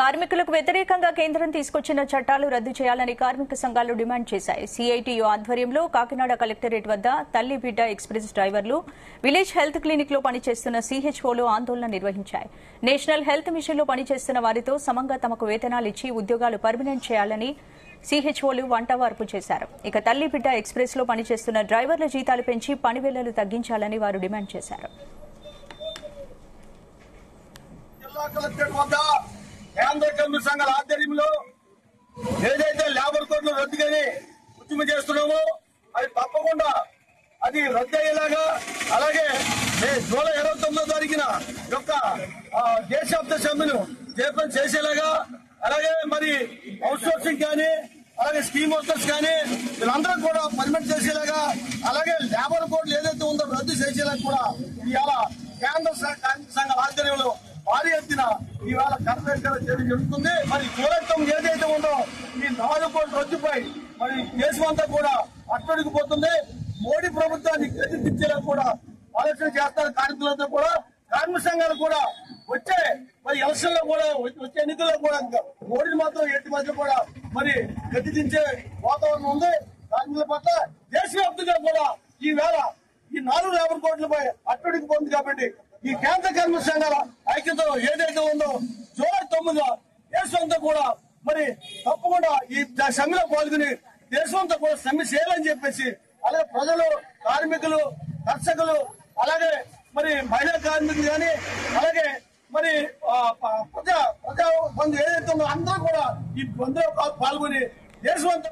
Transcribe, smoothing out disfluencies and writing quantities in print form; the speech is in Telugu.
కార్మికులకు వ్యతిరేకంగా కేంద్రం తీసుకొచ్చిన చట్టాలు రద్దు చేయాలని కార్మిక సంఘాలు డిమాండ్ చేశాయి. సిఐటియు ఆధ్వర్యంలో కాకినాడ కలెక్టరేట్ వద్ద తల్లి బిడ్డ ఎక్స్ప్రెస్ డ్రైవర్లు, విలేజ్ హెల్త్ క్లినిక్ లో పనిచేస్తున్న సిహెచ్ఓలు ఆందోళన నిర్వహించాయి. నేషనల్ హెల్త్ మిషన్ లో పనిచేస్తున్న వారితో సమంగా తమకు వేతనాలు ఇచ్చి ఉద్యోగాలు పర్మినెంట్ చేయాలని సిహెచ్ఓలు వంటవార్పు చేశారు. ఇక తల్లి బిడ్డ ఎక్స్ప్రెస్ లో పనిచేస్తున్న డ్రైవర్ల జీతాలు పెంచి పనివేళలు తగ్గించాలని వారు డిమాండ్ చేశారు. కేంద్ర కార్మిక సంఘాల ఆధ్వర్యంలో ఏదైతే లేబర్ కోడ్లు రద్దుగానే ఉద్యమం చేస్తున్నామో అది తప్పకుండా అది రద్దు అయ్యేలాగా, అలాగే జూలై 29వ తారీఖున యొక్క దేశవ్యాప్త సమ్మెను జయప్రదం చేసేలాగా, అలాగే మరి అవుట్ సోర్సింగ్ కానీ అలాగే స్కీమ్ వర్కర్స్ కానీ వీళ్ళందరూ కూడా పర్మిట్ చేసేలాగా, అలాగే లేబర్ కోడ్లు ఏదైతే ఉందో రద్దు చేసేలాగా కూడా ఇవాళ కేంద్ర కార్మిక సంఘాల ఆధ్వర్యంలో భారీ ఎత్తున ఇవాళ కర్ణాటక చేయడం జరుగుతుంది. మరి చూడటం ఏదైతే ఉందో ఈ 4 కోట్ల రద్దుపై మరి దేశమంతా కూడా అట్టడిగిపోతుంది. మోడీ ప్రభుత్వాన్ని గెలిపించేలా కూడా ఆలోచన చేస్తారు కార్మికులతో కూడా. కార్మిక సంఘాలు కూడా వచ్చే మరి ఎలక్షన్ లో కూడా వచ్చే ఎన్నికల్లో కూడా మోడీని మాత్రం ఎట్టి మధ్య కూడా మరి గెలిపించే వాతావరణం ఉంది. కార్మికుల పట్ల దేశవ్యాప్తంగా కూడా ఈవేళ ఈ 4 లేబర్ కోట్లపై అట్టడిగిపోతుంది. కాబట్టి ఈ కేంద్ర కార్మిక సంఘాల ఐక్యత ఏదైతే ఉందో జూలై 9వ దేశమంతా కూడా మరి తప్పకుండా ఈ సమ్మెలో పాల్గొని దేశమంతా కూడా సమ్మె చేయాలని చెప్పేసి, అలాగే ప్రజలు, కార్మికులు, కర్షకులు, అలాగే మరి మహిళా కార్మికులు కానీ అలాగే మరి ప్రజా బంధు ఏదైతే ఉందో అందరూ కూడా ఈ బంధులో పాల్గొని దేశమంతా